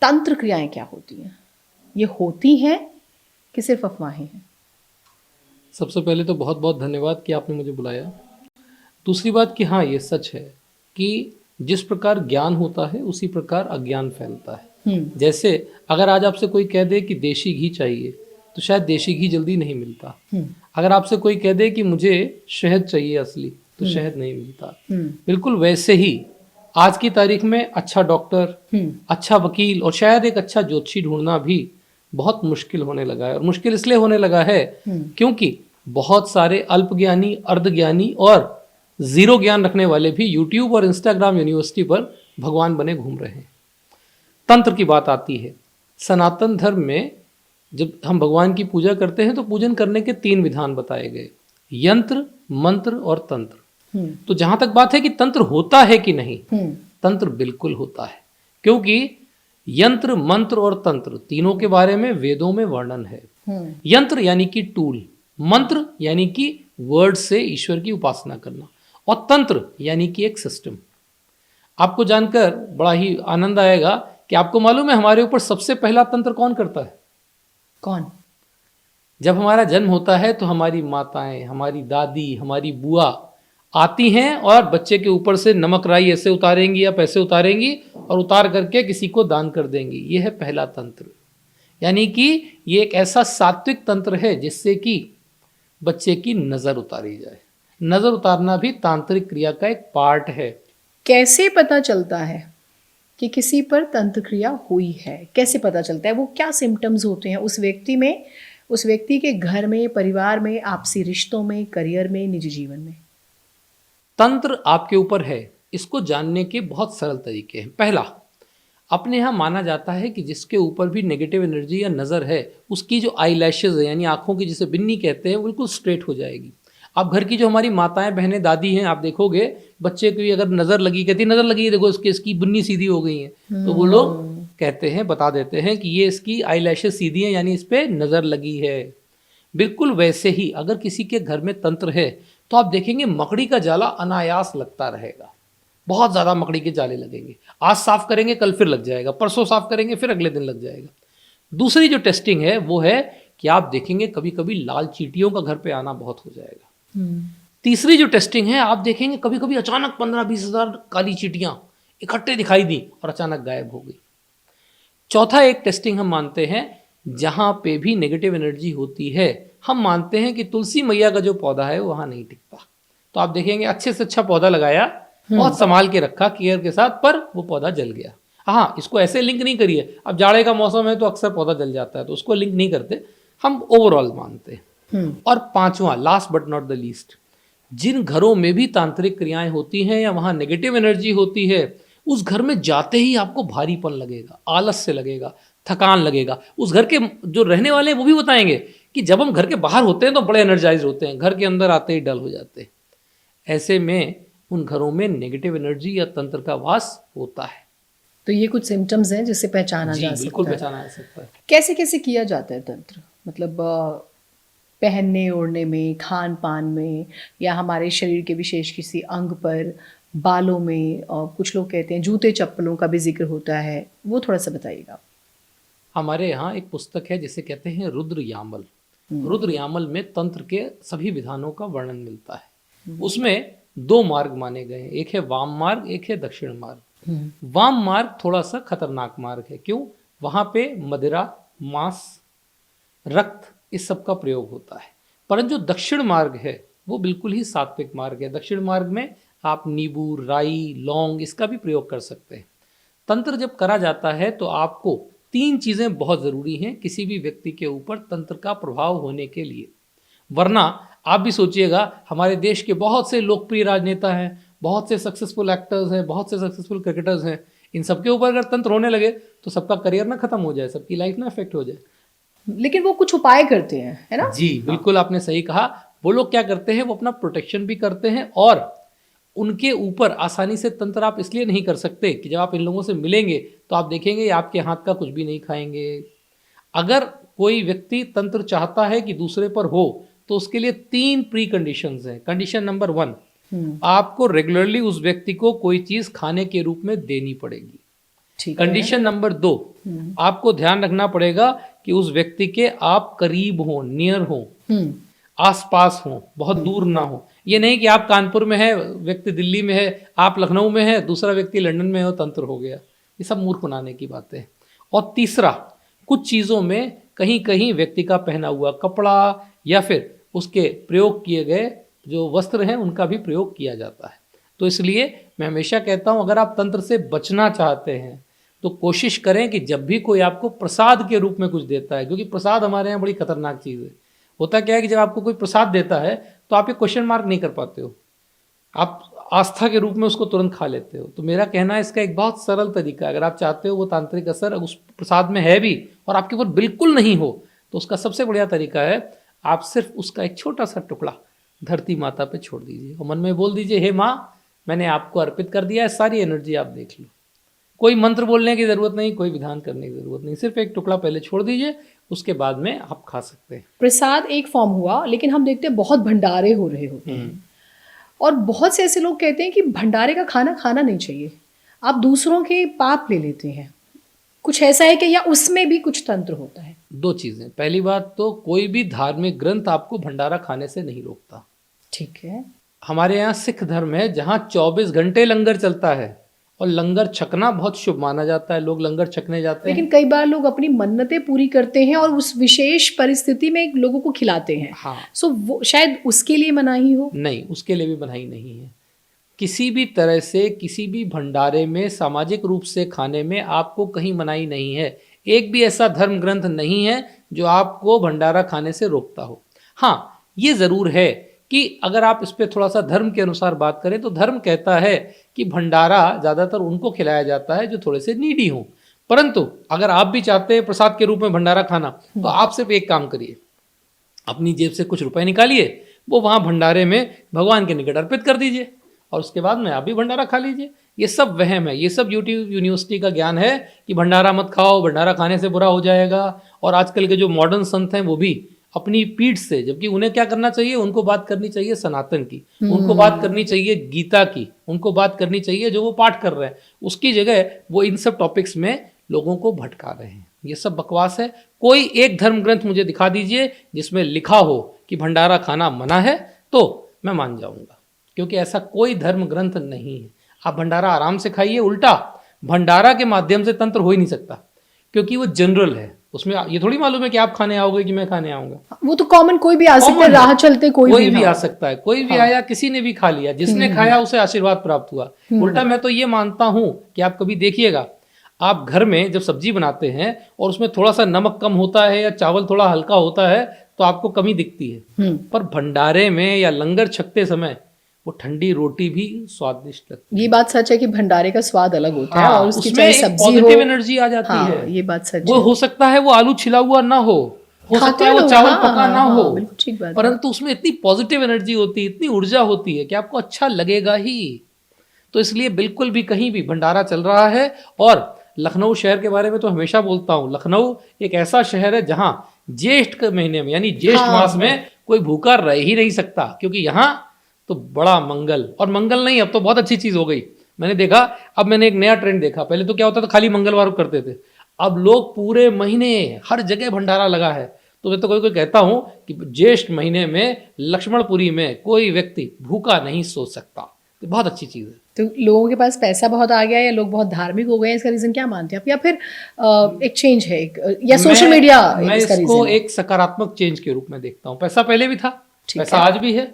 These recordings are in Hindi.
तंत्र क्रियाएं क्या होती हैं? ये होती हैं कि सिर्फ अफवाहें हैं? सबसे पहले तो बहुत बहुत धन्यवाद कि आपने मुझे बुलाया। दूसरी बात कि हाँ, ये सच है कि जिस प्रकार ज्ञान होता है उसी प्रकार अज्ञान फैलता है। जैसे अगर आज आपसे कोई कह दे कि देशी घी चाहिए तो शायद देशी घी जल्दी नहीं मिलता। अगर आपसे कोई कह दे कि मुझे शहद चाहिए असली तो शहद नहीं मिलता। बिल्कुल वैसे ही आज की तारीख में अच्छा डॉक्टर, अच्छा वकील और शायद एक अच्छा ज्योतिषी ढूंढना भी बहुत मुश्किल होने लगा है। और मुश्किल इसलिए होने लगा है क्योंकि बहुत सारे अल्पज्ञानी, अर्धज्ञानी और जीरो ज्ञान रखने वाले भी यूट्यूब और इंस्टाग्राम यूनिवर्सिटी पर भगवान बने घूम रहे हैं। तंत्र की बात आती है, सनातन धर्म में जब हम भगवान की पूजा करते हैं तो पूजन करने के 3 विधान बताए गए, यंत्र, मंत्र और तंत्र। तो जहां तक बात है कि तंत्र होता है कि नहीं, तंत्र बिल्कुल होता है, क्योंकि यंत्र, मंत्र और तंत्र तीनों के बारे में वेदों में वर्णन है। यंत्र यानी कि टूल, मंत्र यानी कि वर्ड से ईश्वर की उपासना करना, और तंत्र यानी कि एक सिस्टम। आपको जानकर बड़ा ही आनंद आएगा कि आपको मालूम है हमारे ऊपर सबसे पहला तंत्र कौन करता है? कौन? जब हमारा जन्म होता है तो हमारी माताएं, हमारी दादी, हमारी बुआ आती हैं और बच्चे के ऊपर से नमक राई ऐसे उतारेंगी या पैसे उतारेंगी और उतार करके किसी को दान कर देंगी। यह है पहला तंत्र। यानी कि ये एक ऐसा सात्विक तंत्र है जिससे कि बच्चे की नज़र उतारी जाए। नज़र उतारना भी तांत्रिक क्रिया का एक पार्ट है। कैसे पता चलता है कि किसी पर तंत्र क्रिया हुई है? कैसे पता चलता है? वो क्या सिम्टम्स होते हैं उस व्यक्ति में, उस व्यक्ति के घर में, परिवार में, आपसी रिश्तों में, करियर में, निजी जीवन में? तंत्र आपके ऊपर है, इसको जानने के बहुत सरल तरीके हैं। पहला, अपने यहाँ माना जाता है कि जिसके ऊपर भी नेगेटिव एनर्जी या नज़र है उसकी जो आई लैशेज है यानी आँखों की जिसे बिन्नी कहते हैं बिल्कुल स्ट्रेट हो जाएगी। आप घर की जो हमारी माताएं, बहनें, दादी हैं, आप देखोगे बच्चे की अगर नज़र लगी, कहती नज़र लगी, देखो इसकी बिन्नी सीधी हो गई है, तो वो लोग कहते हैं, बता देते हैं कि ये इसकी आई लैशेज सीधी हैं यानी इस पर नज़र लगी है। बिल्कुल वैसे ही अगर किसी के घर में तंत्र है तो आप देखेंगे मकड़ी का जाला अनायास लगता रहेगा। बहुत ज़्यादा मकड़ी के जाले लगेंगे। आज साफ करेंगे, कल फिर लग जाएगा, परसों साफ करेंगे, फिर अगले दिन लग जाएगा। दूसरी जो टेस्टिंग है वो है कि आप देखेंगे कभी कभी लाल चींटियों का घर पे आना बहुत हो जाएगा। तीसरी जो टेस्टिंग है, आप देखेंगे कभी कभी अचानक 15-20 हज़ार काली चींटियां इकट्ठे दिखाई दी और अचानक गायब हो गई। चौथा एक टेस्टिंग हम मानते हैं, जहां पे भी नेगेटिव एनर्जी होती है हम मानते हैं कि तुलसी मैया का जो पौधा है वो वहां नहीं टिकता। तो आप देखेंगे अच्छे से अच्छा पौधा लगाया, बहुत संभाल के रखा केयर के साथ, पर वो पौधा जल गया। हाँ, इसको ऐसे लिंक नहीं करिए, अब जाड़े का मौसम है तो अक्सर पौधा जल जाता है, तो उसको लिंक नहीं करते, हम ओवरऑल मानते हैं। और पांचवा, last but not the least, जिन घरों में भी तांत्रिक क्रियाएं होती हैं या वहां नेगेटिव एनर्जी होती है, उस घर में जाते ही आपको भारीपन लगेगा, आलस से लगेगा, थकान लगेगा। उस घर के जो रहने वाले हैं वो भी बताएंगे कि जब हम घर के बाहर होते हैं तो बड़े एनर्जाइज होते हैं, घर के अंदर आते ही डल हो जाते हैं। ऐसे में उन घरों में नेगेटिव एनर्जी या तंत्र का वास होता है। तो ये कुछ सिम्टम्स हैं जिससे पहचाना जा सकता है। बिल्कुल पहचाना जा सकता है। कैसे कैसे किया जाता है तंत्र? मतलब पहनने ओढ़ने में, खान पान में, या हमारे शरीर के विशेष किसी अंग पर, बालों में, और कुछ लोग कहते हैं जूते चप्पलों का भी जिक्र होता है, वो थोड़ा सा बताइएगा। हमारे यहाँ एक पुस्तक है जिसे कहते हैं रुद्र यामल। रुद्र यामल में तंत्र के सभी विधानों का वर्णन मिलता है। उसमें 2 मार्ग माने गए हैं, एक है वाम मार्ग, एक है दक्षिण मार्ग। वाम मार्ग थोड़ा सा खतरनाक मार्ग है। क्यों? वहां पे मदिरा, मांस, रक्त, इस सब का प्रयोग होता है। परंतु जो दक्षिण मार्ग है वो बिल्कुल ही सात्विक मार्ग है। दक्षिण मार्ग में आप नींबू, राई, लौंग इसका भी प्रयोग कर सकते हैं। तंत्र जब करा जाता है तो आपको 3 चीज़ें बहुत ज़रूरी हैं किसी भी व्यक्ति के ऊपर तंत्र का प्रभाव होने के लिए। वरना आप भी सोचिएगा, हमारे देश के बहुत से लोकप्रिय राजनेता हैं, बहुत से सक्सेसफुल एक्टर्स हैं, बहुत से सक्सेसफुल क्रिकेटर्स हैं, इन सबके ऊपर अगर तंत्र होने लगे तो सबका करियर ना खत्म हो जाए, सबकी लाइफ ना इफेक्ट हो जाए। लेकिन वो कुछ उपाय करते हैं, है ना? जी बिल्कुल, आपने सही कहा। वो लोग क्या करते हैं, वो अपना प्रोटेक्शन भी करते हैं, और उनके ऊपर आसानी से तंत्र आप इसलिए नहीं कर सकते कि जब आप इन लोगों से मिलेंगे तो आप देखेंगे आपके हाथ का कुछ भी नहीं खाएंगे। अगर कोई व्यक्ति तंत्र चाहता है कि दूसरे पर हो तो उसके लिए 3 प्री कंडीशंस हैं। कंडीशन नंबर 1, आपको रेगुलरली उस व्यक्ति को कोई चीज खाने के रूप में देनी पड़ेगी। कंडीशन नंबर 2, आपको ध्यान रखना पड़ेगा कि उस व्यक्ति के आप करीब हो, नियर हो, आसपास हो, बहुत दूर ना हो। ये नहीं कि आप कानपुर में है, व्यक्ति दिल्ली में है, आप लखनऊ में है, दूसरा व्यक्ति लंदन में हो, तंत्र हो गया। ये सब मूर्ख बनाने की बातें हैं। और तीसरा, कुछ चीज़ों में कहीं कहीं व्यक्ति का पहना हुआ कपड़ा या फिर उसके प्रयोग किए गए जो वस्त्र हैं उनका भी प्रयोग किया जाता है। तो इसलिए मैं हमेशा कहता हूँ, अगर आप तंत्र से बचना चाहते हैं तो कोशिश करें कि जब भी कोई आपको प्रसाद के रूप में कुछ देता है, क्योंकि प्रसाद हमारे यहाँ बड़ी खतरनाक चीज़ है। होता क्या है कि जब आपको कोई प्रसाद देता है तो आप ये क्वेश्चन मार्क नहीं कर पाते हो, आप आस्था के रूप में उसको तुरंत खा लेते हो। तो मेरा कहना है इसका एक बहुत सरल तरीका है, अगर आप चाहते हो वो तांत्रिक असर उस प्रसाद में है भी और आपके ऊपर बिल्कुल नहीं हो, तो उसका सबसे बढ़िया तरीका है आप सिर्फ उसका एक छोटा सा टुकड़ा धरती माता पे छोड़ दीजिए और मन में बोल दीजिए, हे माँ, मैंने आपको अर्पित कर दिया है, सारी एनर्जी आप देख लो। कोई मंत्र बोलने की ज़रूरत नहीं, कोई विधान करने की ज़रूरत नहीं, सिर्फ एक टुकड़ा पहले छोड़ दीजिए, उसके बाद में आप खा सकते हैं। प्रसाद एक फॉर्म हुआ, लेकिन हम देखते हैं बहुत भंडारे हो रहे होते हैं और बहुत से ऐसे लोग कहते हैं कि भंडारे का खाना खाना नहीं चाहिए, आप दूसरों के पाप ले लेते हैं। कुछ ऐसा है कि या उसमें भी कुछ तंत्र होता है? दो चीज़ें, पहली बात तो कोई भी धार्मिक ग्रंथ आपको भंडारा खाने से नहीं रोकता। ठीक है। हमारे यहाँ सिख धर्म है जहाँ 24 घंटे लंगर चलता है और लंगर छकना बहुत शुभ माना जाता है, लोग लंगर छकने जाते हैं। लेकिन कई बार लोग अपनी मन्नतें पूरी करते हैं और उस विशेष परिस्थिति में लोगों को खिलाते हैं। हाँ, सो वो शायद उसके लिए मनाही हो। नहीं, उसके लिए भी मनाही नहीं है। किसी भी तरह से किसी भी भंडारे में सामाजिक रूप से खाने में आपको कहीं मनाही नहीं है। एक भी ऐसा धर्म ग्रंथ नहीं है जो आपको भंडारा खाने से रोकता हो। हाँ, ये ज़रूर है कि अगर आप इस पर थोड़ा सा धर्म के अनुसार बात करें तो धर्म कहता है कि भंडारा ज़्यादातर उनको खिलाया जाता है जो थोड़े से नीडी हों। परंतु अगर आप भी चाहते हैं प्रसाद के रूप में भंडारा खाना, तो आप सिर्फ एक काम करिए, अपनी जेब से कुछ रुपए निकालिए, वो वहाँ भंडारे में भगवान के निकट अर्पित कर दीजिए और उसके बाद में आप भी भंडारा खा लीजिए। ये सब वहम है, ये सब यूट्यूब यूनिवर्सिटी का ज्ञान है कि भंडारा मत खाओ, भंडारा खाने से बुरा हो जाएगा। और आजकल के जो मॉडर्न संत हैं वो भी अपनी पीठ से, जबकि उन्हें क्या करना चाहिए, उनको बात करनी चाहिए सनातन की, उनको बात करनी चाहिए गीता की, उनको बात करनी चाहिए जो वो पाठ कर रहे हैं, उसकी जगह वो इन सब टॉपिक्स में लोगों को भटका रहे हैं। ये सब बकवास है। कोई एक धर्म ग्रंथ मुझे दिखा दीजिए जिसमें लिखा हो कि भंडारा खाना मना है, तो मैं मान जाऊंगा, क्योंकि ऐसा कोई धर्म ग्रंथ नहीं है। आप भंडारा आराम से खाइए। उल्टा भंडारा के माध्यम से तंत्र हो ही नहीं सकता, क्योंकि वो जनरल है। उसमें ये थोड़ी मालूम है कि आप खाने आओगे कि मैं खाने आऊंगा। वो तो कॉमन, कोई भी आ सकता है, राह चलते कोई भी आ सकता है, कोई भी आया, किसी ने भी खा लिया, जिसने खाया उसे आशीर्वाद प्राप्त हुआ। उल्टा मैं तो ये मानता हूं कि आप कभी देखिएगा, आप घर में जब सब्जी बनाते हैं और उसमें थोड़ा सा नमक कम होता है या चावल थोड़ा हल्का होता है तो आपको कमी दिखती है, पर भंडारे में या लंगर छकते समय वो ठंडी रोटी भी स्वादिष्ट लगती है। ये बात सच है कि भंडारे का स्वाद अलग होता है और उसकी उसमें चाहे सब्जी हो, पॉजिटिव एनर्जी आ जाती है। ये बात सच वो है। हो सकता है वो आलू छिला हुआ ना हो सकता है वो चावल पका ना हो, ठीक बात, परंतु उसमें इतनी पॉजिटिव एनर्जी होती है, इतनी ऊर्जा होती है कि आपको अच्छा लगेगा ही। तो इसलिए बिल्कुल भी कहीं भी भंडारा चल रहा है। और लखनऊ शहर के बारे में तो हमेशा बोलता हूँ, लखनऊ एक ऐसा शहर है जहाँ ज्येष्ठ के महीने में यानी ज्येष्ठ मास में कोई भूखा रह ही नहीं सकता, क्योंकि यहाँ तो बड़ा मंगल, और मंगल नहीं, अब तो बहुत अच्छी चीज़ हो गई। मैंने देखा, अब मैंने एक नया ट्रेंड देखा। पहले तो क्या होता था, खाली मंगलवार को करते थे, अब लोग पूरे महीने हर जगह भंडारा लगा है। तो मैं तो कोई कहता हूँ कि ज्येष्ठ महीने में लक्ष्मणपुरी में कोई व्यक्ति भूखा नहीं सो सकता। तो बहुत अच्छी चीज़ है। तो लोगों के पास पैसा बहुत आ गया या लोग बहुत धार्मिक हो गए, इसका रीजन क्या मानते हैं आप? या फिर एक चेंज है या सोशल मीडिया? मैं इसको एक सकारात्मक चेंज के रूप में देखता हूँ। पैसा पहले भी था, पैसा आज भी है।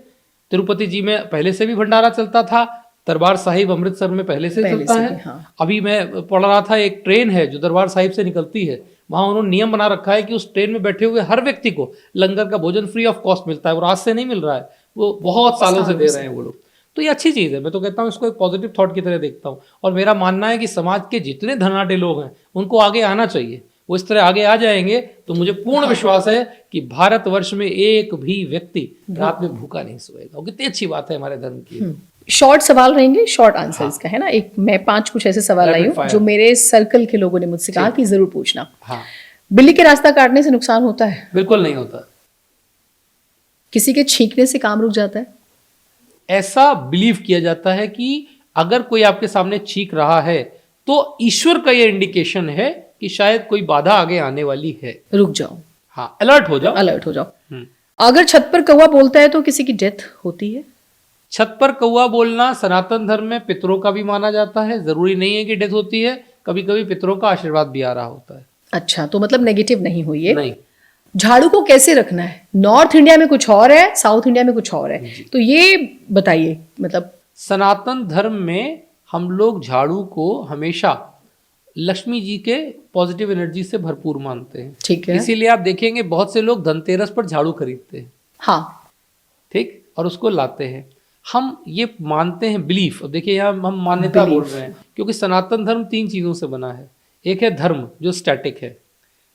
तिरुपति जी में पहले से भी भंडारा चलता था, दरबार साहिब अमृतसर में पहले से चलता है। हाँ। अभी मैं पढ़ रहा था, एक ट्रेन है जो दरबार साहिब से निकलती है, वहाँ उन्होंने नियम बना रखा है कि उस ट्रेन में बैठे हुए हर व्यक्ति को लंगर का भोजन फ्री ऑफ कॉस्ट मिलता है। और आज से नहीं मिल रहा है, वो बहुत सालों से दे रहे हैं वो लोग। तो ये अच्छी चीज़ है। मैं तो कहता हूँ इसको एक पॉजिटिव थॉट की तरह देखता हूँ। और मेरा मानना है कि समाज के जितने धनाढ्य लोग हैं उनको आगे आना चाहिए। वो इस तरह आगे आ जाएंगे तो मुझे पूर्ण विश्वास है कि भारतवर्ष में एक भी व्यक्ति रात में भूखा नहीं सोएगा। वो कितनी अच्छी बात है हमारे धर्म की। शॉर्ट सवाल रहेंगे, शॉर्ट आंसर्स का है ना। एक मैं 5 कुछ ऐसे सवाल लाई हूँ जो मेरे सर्कल के लोगों ने मुझसे कहा कि जरूर पूछना। हाँ। बिल्ली के रास्ता काटने से नुकसान होता है? बिल्कुल नहीं होता। किसी के छींकने से काम रुक जाता है? ऐसा बिलीव किया जाता है कि अगर कोई आपके सामने छींक रहा है तो ईश्वर का यह इंडिकेशन है कि शायद कोई बाधा आगे आने वाली है। रुक जाओ, हाँ, अलर्ट हो जाओ। अलर्ट हो जाओ। हम्म। अगर छत पर कौवा बोलता है तो किसी की डेथ होती है? छत पर कौवा बोलना सनातन धर्म में पितरों का भी माना जाता है, जरूरी नहीं है कि डेथ होती है, कभी कभी पितरों का आशीर्वाद भी आ रहा होता है। अच्छा, तो मतलब नेगेटिव नहीं हुई है। नहीं, झाड़ू को कैसे रखना है? नॉर्थ इंडिया में कुछ और है, साउथ इंडिया में कुछ और है, तो ये बताइए। मतलब सनातन धर्म में हम लोग झाड़ू को हमेशा लक्ष्मी जी के पॉजिटिव एनर्जी से भरपूर मानते हैं। ठीक है। इसीलिए आप देखेंगे बहुत से लोग धनतेरस पर झाड़ू खरीदते हैं, हाँ, ठीक, और उसको लाते हैं। हम ये मानते हैं, बिलीफ। अब देखिए यहाँ हम मान्यता बोल रहे हैं, क्योंकि सनातन धर्म 3 चीजों से बना है। एक है धर्म जो स्टैटिक है,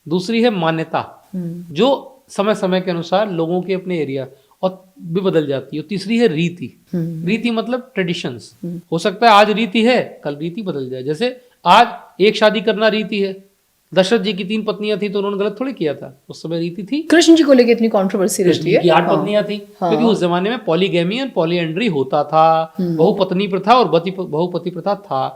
दूसरी है मान्यता जो समय समय के अनुसार लोगों के अपने एरिया और भी बदल जाती है, और तीसरी है रीति। रीति मतलब ट्रेडिशंस। हो सकता है आज रीति है, कल रीति बदल जाए। जैसे आज एक शादी करना रीति है, दशरथ जी की 3 पत्नियां थी तो उन्होंने गलत थोड़ी किया था, उस समय रीति थी। कृष्ण जी को लेकर इतनी कंट्रोवर्सी कृष्ण रहती जी है। की 8 पत्नियां थी, क्योंकि उस जमाने में पॉलीगैमी और पॉलीएंड्री होता था, बहुपत्नी प्रथा और बहुपति प्रथा था।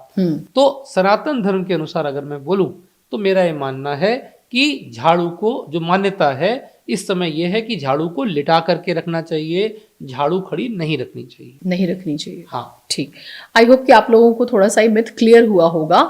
तो सनातन धर्म के अनुसार अगर मैं बोलूं तो मेरा ये मानना है कि झाड़ू को जो मान्यता है इस समय यह है कि झाड़ू को लिटा करके रखना चाहिए, झाड़ू खड़ी नहीं रखनी चाहिए। नहीं रखनी चाहिए। हाँ, ठीक। आई होप कि आप लोगों को थोड़ा सा मिथ क्लियर हुआ होगा